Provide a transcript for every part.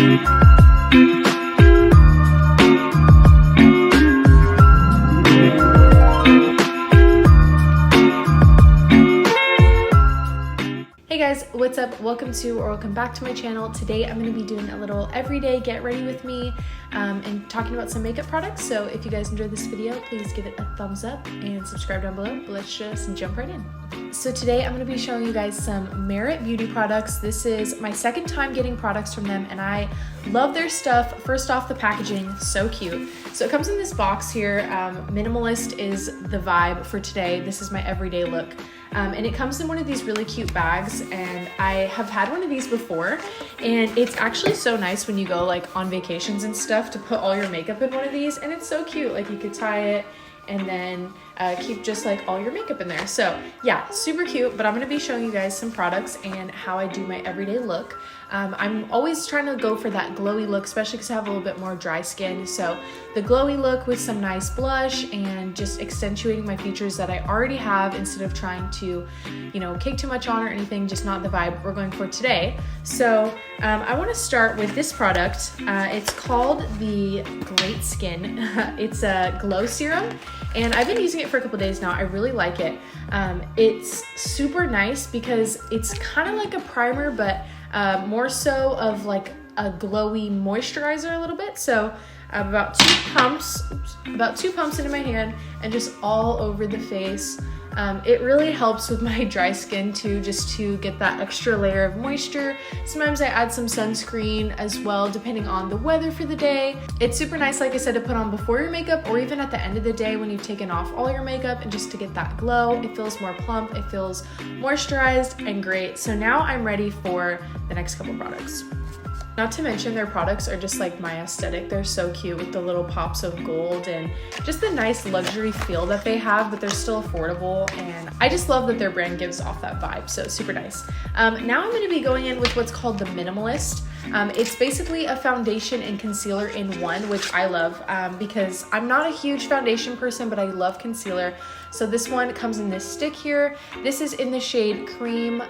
Hey guys, what's up? Welcome back to my channel. Today I'm going to be doing a little everyday get ready with me and talking about some makeup products. So if you guys enjoyed this video, please give it a thumbs up and subscribe down below. But let's just jump right in. So today I'm going to be showing you guys some Merit beauty products. This is my second time getting products from them and I love their stuff. First off, the packaging, so cute. So it comes in this box here. Minimalist is the vibe for today. This is my everyday look. And it comes in one of these really cute bags, and I have had one of these before, and it's actually so nice when you go like on vacations and stuff to put all your makeup in one of these, and it's so cute. Like you could tie it and then keep just like all your makeup in there. So yeah, super cute, but I'm gonna be showing you guys some products and how I do my everyday look. I'm always trying to go for that glowy look, especially because I have a little bit more dry skin. So the glowy look with some nice blush and just accentuating my features that I already have instead of trying to, you know, cake too much on or anything, just not the vibe we're going for today. So I want to start with this product. It's called the Great Skin. It's a glow serum and I've been using it for a couple days now. I really like it. It's super nice because it's kind of like a primer, but more so of like a glowy moisturizer a little bit. So about two pumps into my hand and just all over the face. It really helps with my dry skin too, just to get that extra layer of moisture. Sometimes I add some sunscreen as well, depending on the weather for the day. It's super nice, like I said, to put on before your makeup or even at the end of the day when you've taken off all your makeup, and just to get that glow. It feels more plump, it feels moisturized and great. So now I'm ready for the next couple products. Not to mention their products are just like my aesthetic. They're so cute with the little pops of gold and just the nice luxury feel that they have, but they're still affordable. And I just love that their brand gives off that vibe. So super nice. Now I'm going to be going in with what's called the Minimalist. It's basically a foundation and concealer in one, which I love because I'm not a huge foundation person, but I love concealer. So this one comes in this stick here. This is in the shade Cream.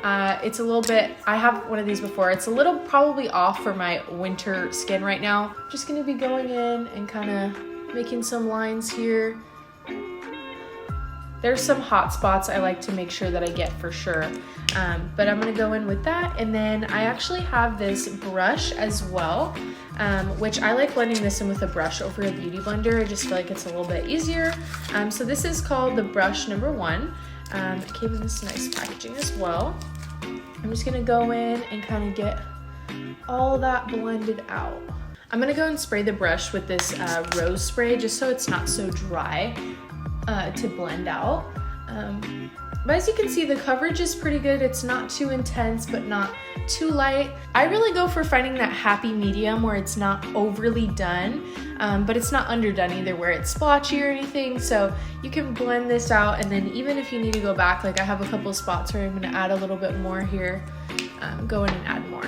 It's a little bit, I have one of these before. It's a little probably off for my winter skin right now. Just gonna be going in and kind of making some lines here. There's some hot spots I like to make sure that I get for sure. But I'm gonna go in with that. And then I actually have this brush as well, which I like blending this in with a brush over a beauty blender. I just feel like it's a little bit easier. So this is called the brush number 1. It came in this nice packaging as well. I'm just gonna go in and kind of get all that blended out. I'm gonna go and spray the brush with this rose spray just so it's not so dry to blend out. But as you can see, the coverage is pretty good. It's not too intense, but not too light. I really go for finding that happy medium where it's not overly done, but it's not underdone either where it's splotchy or anything. So you can blend this out, and then even if you need to go back, like I have a couple spots where I'm gonna add a little bit more here, go in and add more.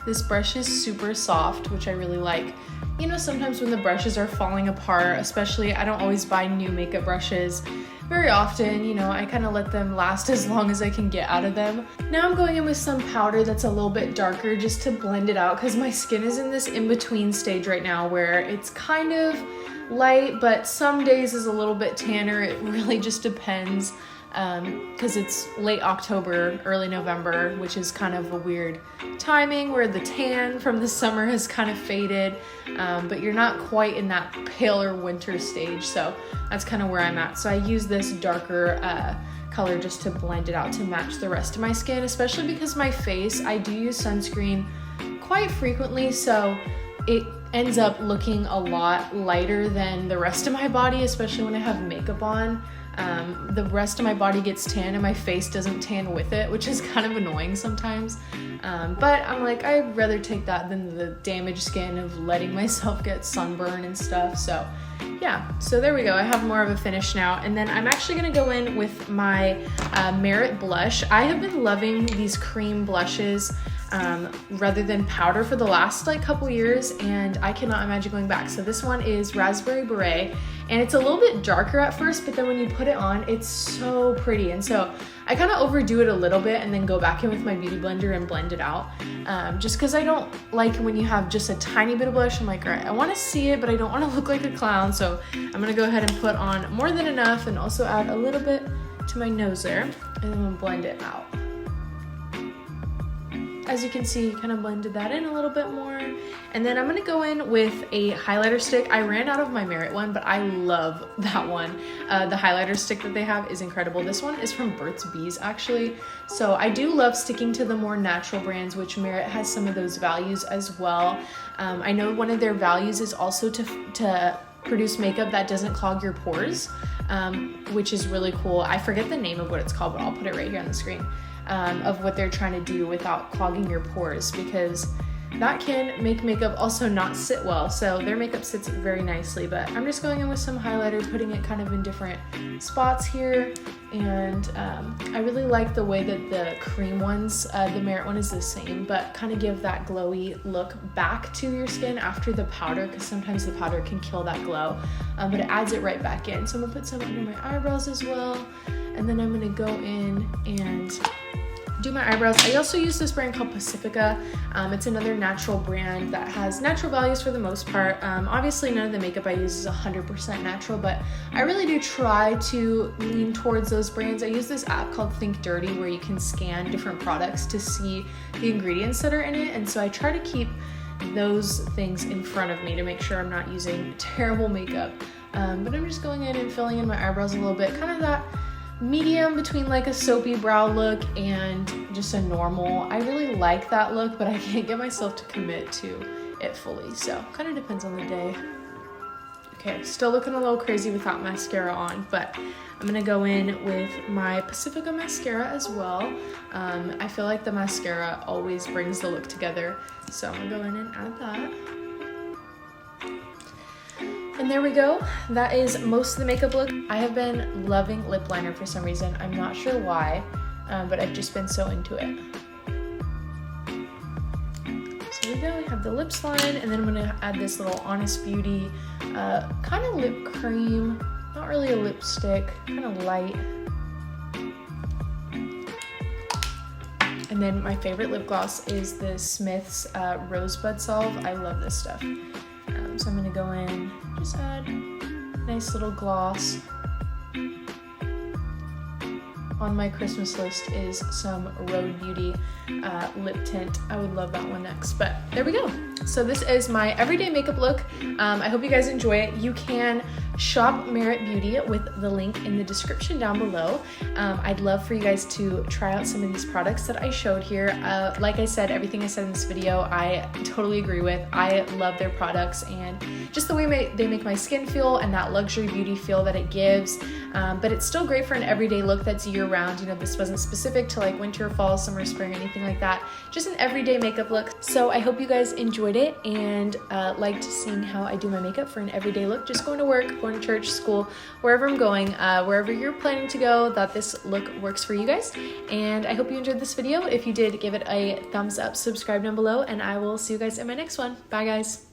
This brush is super soft, which I really like. You know, sometimes when the brushes are falling apart, especially I don't always buy new makeup brushes very often, you know, I kind of let them last as long as I can get out of them. Now I'm going in with some powder that's a little bit darker just to blend it out because my skin is in this in-between stage right now where it's kind of light, but some days is a little bit tanner. It really just depends because it's late October, early November, which is kind of a weird timing where the tan from the summer has kind of faded, but you're not quite in that paler winter stage. So that's kind of where I'm at. So I use this darker color just to blend it out to match the rest of my skin, especially because my face, I do use sunscreen quite frequently. So it ends up looking a lot lighter than the rest of my body, especially when I have makeup on. The rest of my body gets tan and my face doesn't tan with it, which is kind of annoying sometimes. But I'm like, I'd rather take that than the damaged skin of letting myself get sunburn and stuff. So yeah, so there we go. I have more of a finish now. And then I'm actually gonna go in with my Merit blush. I have been loving these cream blushes rather than powder for the last like couple years, and I cannot imagine going back. So this one is Raspberry Beret, and it's a little bit darker at first, but then when you put it on, it's so pretty. And so I kind of overdo it a little bit and then go back in with my beauty blender and blend it out. Just because I don't like when you have just a tiny bit of blush. I'm like, all right, I want to see it, but I don't want to look like a clown. So I'm going to go ahead and put on more than enough and also add a little bit to my nose there, and then I'm going to blend it out. As you can see, kind of blended that in a little bit more. And then I'm gonna go in with a highlighter stick. I ran out of my Merit one, but I love that one. The highlighter stick that they have is incredible. This one is from Burt's Bees, actually. So I do love sticking to the more natural brands, which Merit has some of those values as well. I know one of their values is also to produce makeup that doesn't clog your pores, which is really cool. I forget the name of what it's called, but I'll put it right here on the screen. Of what they're trying to do without clogging your pores, because that can make makeup also not sit well. So their makeup sits very nicely, but I'm just going in with some highlighter, putting it kind of in different spots here. And I really like the way that the cream ones, the Merit one is the same, but kind of give that glowy look back to your skin after the powder, because sometimes the powder can kill that glow, but it adds it right back in. So I'm gonna put some under my eyebrows as well. And then I'm gonna go in and do my eyebrows. I also use this brand called Pacifica. It's another natural brand that has natural values for the most part. Obviously none of the makeup I use is 100% natural, but I really do try to lean towards those brands. I use this app called Think Dirty where you can scan different products to see the ingredients that are in it, and so I try to keep those things in front of me to make sure I'm not using terrible makeup. But I'm just going in and filling in my eyebrows a little bit, kind of that medium between like a soapy brow look and just a normal. I really like that look, but I can't get myself to commit to it fully, so kind of depends on the day. Okay, still looking a little crazy without mascara on, but I'm gonna go in with my Pacifica mascara as well. I feel like the mascara always brings the look together, so I'm gonna go in and add that. And there we go. That is most of the makeup look. I have been loving lip liner for some reason. I'm not sure why, but I've just been so into it. So there we go. We have the lips line, and then I'm gonna add this little Honest Beauty kind of lip cream. Not really a lipstick, kind of light. And then my favorite lip gloss is the Smith's Rosebud Salve. I love this stuff. So I'm gonna go in, just add a nice little gloss. On my Christmas list is some Rhode Beauty lip tint. I would love that one next, but there we go. So this is my everyday makeup look. I hope you guys enjoy it. You can shop Merit Beauty with the link in the description down below. I'd love for you guys to try out some of these products that I showed here. Like I said, everything I said in this video, I totally agree with. I love their products and just the way they make my skin feel and that luxury beauty feel that it gives. But it's still great for an everyday look that's year-round. You know, this wasn't specific to like winter, fall, summer, spring, anything like that. Just an everyday makeup look. So I hope you guys enjoyed it and liked seeing how I do my makeup for an everyday look. Just going to work, going to church, school, wherever I'm going, wherever you're planning to go, that this look works for you guys. And I hope you enjoyed this video. If you did, give it a thumbs up, subscribe down below, and I will see you guys in my next one. Bye, guys.